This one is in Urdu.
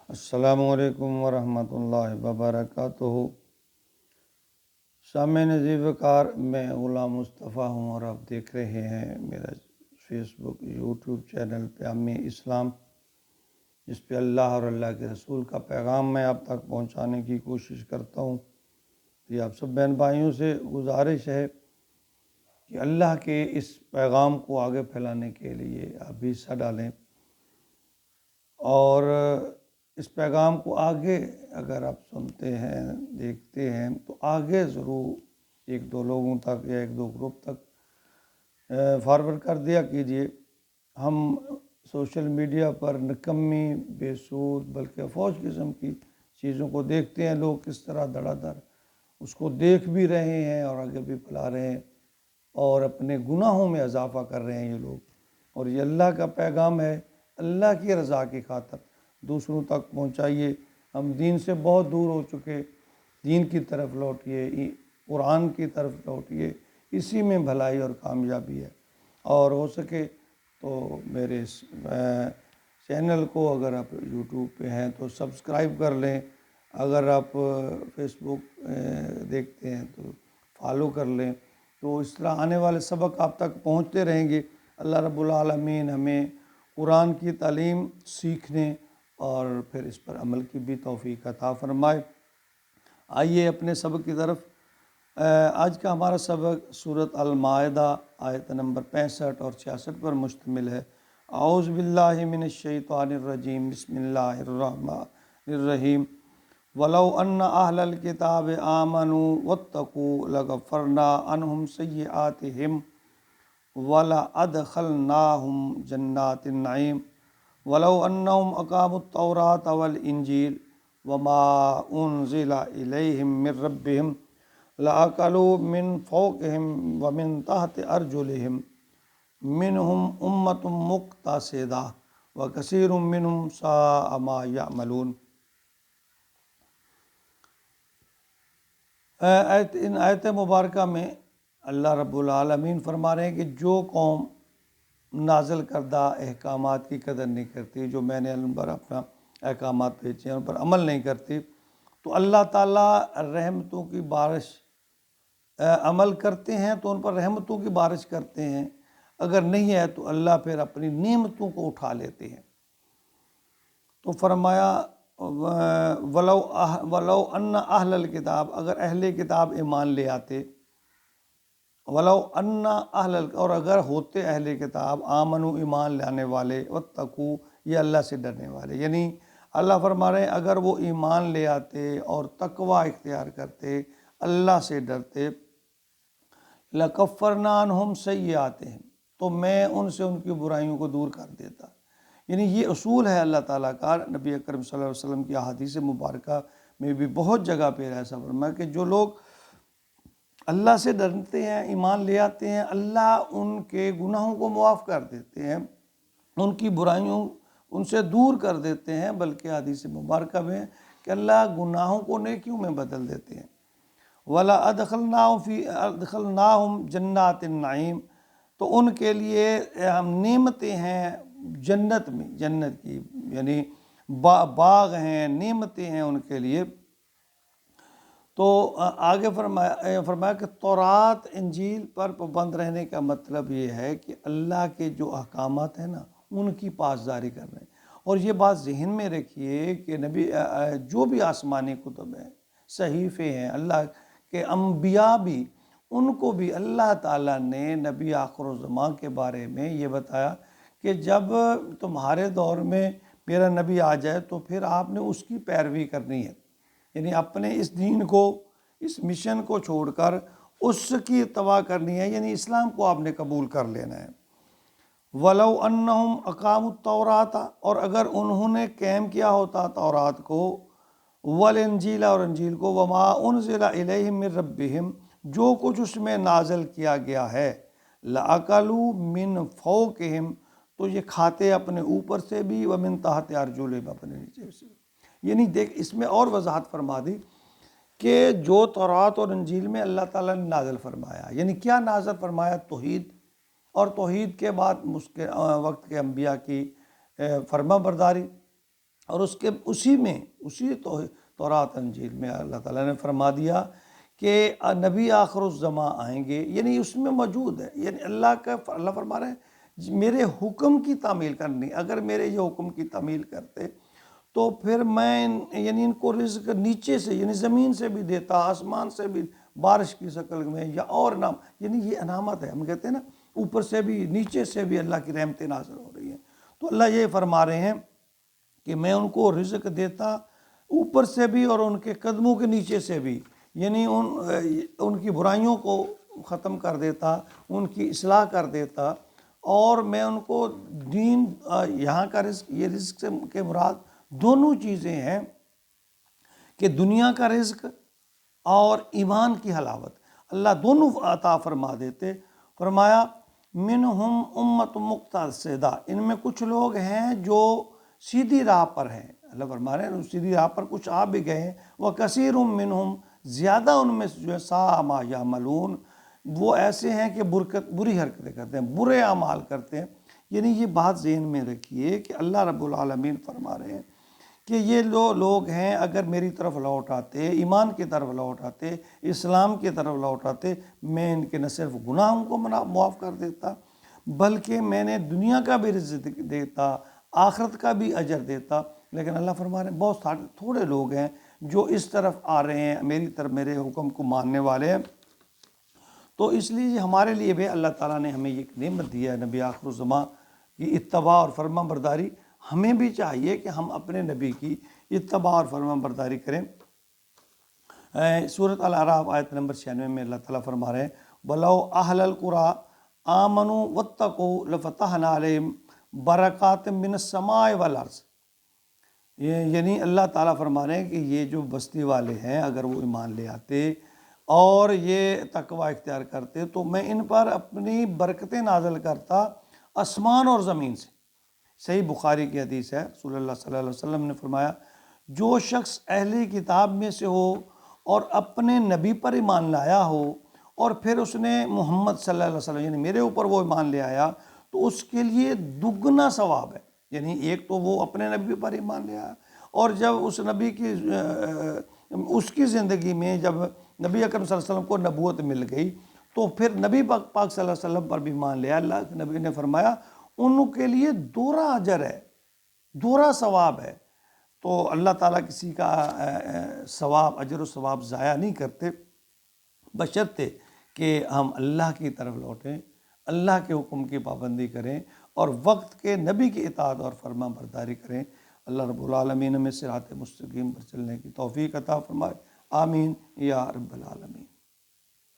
السلام علیکم ورحمۃ اللہ وبرکاتہ۔ سامعین عزیز وقار، میں غلام مصطفیٰ ہوں اور آپ دیکھ رہے ہیں میرا فیس بک یوٹیوب چینل پیام اسلام، جس پہ اللہ اور اللہ کے رسول کا پیغام میں آپ تک پہنچانے کی کوشش کرتا ہوں۔ یہ آپ سب بہن بھائیوں سے گزارش ہے کہ اللہ کے اس پیغام کو آگے پھیلانے کے لیے آپ بھی حصہ ڈالیں، اور اس پیغام کو آگے اگر آپ سنتے ہیں، دیکھتے ہیں، تو آگے ضرور ایک دو لوگوں تک یا ایک دو گروپ تک فارورڈ کر دیا کیجیے۔ ہم سوشل میڈیا پر نکمی، بے سود بلکہ فوج قسم کی چیزوں کو دیکھتے ہیں، لوگ کس طرح دھڑا دھڑ اس کو دیکھ بھی رہے ہیں اور آگے بھی پھیلا رہے ہیں، اور اپنے گناہوں میں اضافہ کر رہے ہیں یہ لوگ۔ اور یہ اللہ کا پیغام ہے، اللہ کی رضا کی خاطر دوسروں تک پہنچائیے۔ ہم دین سے بہت دور ہو چکے، دین کی طرف لوٹیے، قرآن کی طرف لوٹیے، اسی میں بھلائی اور کامیابی ہے۔ اور ہو سکے تو میرے اس چینل کو اگر آپ یوٹیوب پہ ہیں تو سبسکرائب کر لیں، اگر آپ فیس بک دیکھتے ہیں تو فالو کر لیں، تو اس طرح آنے والے سبق آپ تک پہنچتے رہیں گے۔ اللہ رب العالمین ہمیں قرآن کی تعلیم سیکھنے اور پھر اس پر عمل کی بھی توفیق عطا فرمائے۔ آئیے اپنے سبق کی طرف۔ آج کا ہمارا سبق سورۃ المائدہ آیت نمبر 65 اور 66 پر مشتمل ہے۔ اعوذ باللہ من الشیطان الرجیم، بسم اللہ الرحمن الرحیم۔ وَلَوْ أَنَّ أَهْلَ الْكِتَابِ آمَنُوا وَاتَّقُوا لَغَفَّرْنَا عَنْهُمْ سَيِّئَاتِهِمْ وَلَأَدْخَلْنَاهُمْ جَنَّاتِ النَّعِيمِ وَلَوْ أَنَّهُمْ أَقَامُوا التَّوْرَاةَ وَالْإِنْجِيلَ وَمَا أُنْزِلَ إِلَيْهِمْ مِنْ رَبِّهِمْ لَأَكَلُوا مِنْ فَوْقِهِمْ وَمِنْ تَحْتِ أَرْجُلِهِمْ مِنْهُمْ أُمَّةٌ مُقْتَصِدَةٌ وَكَثِيرٌ مِنْهُمْ سَاءَ مَا يَعْمَلُونَ۔ ان آیت مبارکہ میں اللہ رب العالمین فرما رہے ہیں کہ جو قوم نازل کردہ احکامات کی قدر نہیں کرتی، جو میں نے ان پر اپنا احکامات بھیجے ہیں ان پر عمل نہیں کرتی، تو اللہ تعالیٰ رحمتوں کی بارش عمل کرتے ہیں تو ان پر رحمتوں کی بارش کرتے ہیں، اگر نہیں ہے تو اللہ پھر اپنی نعمتوں کو اٹھا لیتے ہیں۔ تو فرمایا وَلَوْ أَنَّ أَهْلَ الْكِتَابِ، اگر اہل کتاب ایمان لے آتے، وَلَوْ أَنَّ أَهْلَ، اور اگر ہوتے اہل کتاب، آمنوا ایمان لانے والے، وَاتَّقُوا یہ اللہ سے ڈرنے والے، یعنی اللہ فرما رہے ہیں اگر وہ ایمان لے آتے اور تقوی اختیار کرتے، اللہ سے ڈرتے، لَكَفَّرْنَا عَنْهُمْ سَيِّئَاتِهِمْ تو میں ان سے ان کی برائیوں کو دور کر دیتا۔ یعنی یہ اصول ہے اللہ تعالیٰ کا۔ نبی اکرم صلی اللہ علیہ وسلم کی احادیث مبارکہ میں بھی بہت جگہ پہ ایسا فرمایا کہ جو لوگ اللہ سے ڈرتے ہیں، ایمان لے آتے ہیں، اللہ ان کے گناہوں کو معاف کر دیتے ہیں، ان کی برائیوں ان سے دور کر دیتے ہیں، بلکہ حدیث مبارکہ میں ہے کہ اللہ گناہوں کو نیکیوں میں بدل دیتے ہیں۔ وَلَا أَدْخَلْنَاهُمْ جَنَّاتِ النَّعِيمِ تو ان کے لیے ہم نعمتیں ہیں جنت میں، جنت کی یعنی باغ ہیں، نعمتیں ہیں ان کے لیے۔ تو آگے فرمایا کہ تورات انجیل پر پابند رہنے کا مطلب یہ ہے کہ اللہ کے جو احکامات ہیں نا ان کی پاسداری کر رہے ہیں۔ اور یہ بات ذہن میں رکھیے کہ نبی جو بھی آسمانی کتب ہیں، صحیفے ہیں، اللہ کہ انبیاء بھی، ان کو بھی اللہ تعالیٰ نے نبی آخر الزمان کے بارے میں یہ بتایا کہ جب تمہارے دور میں میرا نبی آ جائے تو پھر آپ نے اس کی پیروی کرنی ہے، یعنی اپنے اس دین کو، اس مشن کو چھوڑ کر اس کی اتباع کرنی ہے، یعنی اسلام کو آپ نے قبول کر لینا ہے۔ وَلَوْ أَنَّهُمْ أَقَامُوا التَّوْرَاةَ اور اگر انہوں نے قائم کیا ہوتا تورات کو، وَالْإِنْجِيلَ اور انجیل کو، وَمَا أُنْزِلَ إِلَيْهِمْ مِنْ رَبِّهِمْ جو کچھ اس میں نازل کیا گیا ہے، لَأَكَلُوا مِنْ فَوْقِهِمْ تو یہ کھاتے اپنے اوپر سے بھی، وَمِنْ تَحْتِ أَرْجُلِهِمْ اپنے نیچے سے بھی۔ یعنی دیکھ اس میں اور وضاحت فرما دی کہ جو تورات اور انجیل میں اللہ تعالیٰ نے نازل فرمایا، یعنی کیا نازل فرمایا؟ توحید، اور توحید کے بعد وقت کے انبیاء کی فرما برداری، اور اسی تورات انجیل میں اللہ تعالیٰ نے فرما دیا کہ نبی آخر الزماں آئیں گے، یعنی اس میں موجود ہے، یعنی اللہ فرما رہے ہیں میرے حکم کی تعمیل کرنی، اگر میرے یہ حکم کی تعمیل کرتے تو پھر میں یعنی ان کو رزق نیچے سے یعنی زمین سے بھی دیتا، آسمان سے بھی بارش کی شکل میں یا اور نام، یعنی یہ انعامت ہے، ہم کہتے ہیں نا اوپر سے بھی نیچے سے بھی اللہ کی رحمتیں نازل ہو رہی ہیں۔ تو اللہ یہ فرما رہے ہیں کہ میں ان کو رزق دیتا اوپر سے بھی اور ان کے قدموں کے نیچے سے بھی، یعنی ان کی برائیوں کو ختم کر دیتا، ان کی اصلاح کر دیتا، اور میں ان کو دین یہاں کا رزق، یہ رزق سے کے مراد دونوں چیزیں ہیں کہ دنیا کا رزق اور ایمان کی حلاوت اللہ دونوں عطا فرما دیتے۔ فرمایا منہم امت مقتصدہ، ان میں کچھ لوگ ہیں جو سیدھی راہ پر ہیں، اللہ فرما رہے ہیں سیدھی راہ پر کچھ آ بھی گئے ہیں، وَكَثِيرٌ مِّنْهُمْ، زیادہ ان میں جو ہے سَاءَ مَا يَعْمَلُونَ، وہ ایسے ہیں کہ بری حرکتیں کرتے ہیں، برے اعمال کرتے ہیں۔ یعنی یہ بات ذہن میں رکھیے کہ اللہ رب العالمین فرما رہے ہیں کہ یہ لوگ ہیں اگر میری طرف لوٹ آتے، ایمان کی طرف لوٹ آتے، اسلام کی طرف لوٹ آتے، میں ان کے نہ صرف گناہوں کو معاف کر دیتا بلکہ میں نے دنیا کا بھی رزق دیتا، آخرت کا بھی اجر دیتا۔ لیکن اللہ فرما رہے ہیں بہت تھوڑے لوگ ہیں جو اس طرف آ رہے ہیں، میری طرف میرے حکم کو ماننے والے ہیں۔ تو اس لیے ہمارے لیے بھی اللہ تعالیٰ نے ہمیں ایک نعمت دیا ہے، نبی آخر الزماں کی اتباع اور فرما برداری۔ ہمیں بھی چاہیے کہ ہم اپنے نبی کی اتباع اور فرما برداری کریں۔ سورۃ الاعراف آیت نمبر 96 میں اللہ تعالیٰ فرما رہے ہیں وَلَوْ أَهْلَ الْقُرَىٰ آمَنُوا وَاتَّقُوا لَفَتَحْنَا عَلَيْهِمْ بَرَكَاتٍ مِّنَ السَّمَاءِ وَالْأَرْضِ، یعنی اللہ تعالیٰ فرما رہے ہیں کہ یہ جو بستی والے ہیں اگر وہ ایمان لے آتے اور یہ تقوی اختیار کرتے تو میں ان پر اپنی برکتیں نازل کرتا آسمان اور زمین سے۔ صحیح بخاری کی حدیث ہے، رسول اللہ صلی اللہ علیہ وسلم نے فرمایا جو شخص اہل کتاب میں سے ہو اور اپنے نبی پر ایمان لایا ہو اور پھر اس نے محمد صلی اللہ علیہ وسلم یعنی میرے اوپر وہ ایمان لے آیا تو اس کے لیے دگنا ثواب ہے۔ یعنی ایک تو وہ اپنے نبی پر ایمان لے آیا، اور جب اس نبی کی اس کی زندگی میں جب نبی اکرم صلی اللہ علیہ وسلم کو نبوت مل گئی تو پھر نبی پاک صلی اللہ علیہ وسلم پر بھی ایمان لیا، اللہ کے نبی نے فرمایا ان کے لیے دوہرا اجر ہے، دوہرا ثواب ہے۔ تو اللہ تعالیٰ کسی کا ثواب، اجر و ثواب ضائع نہیں کرتے، بشرطے کہ ہم اللہ کی طرف لوٹیں، اللہ کے حکم کی پابندی کریں اور وقت کے نبی کی اطاعت اور فرما برداری کریں۔ اللہ رب العالمین ہمیں صراط مستقیم پر چلنے کی توفیق عطا فرمائے، آمین یا رب العالمین۔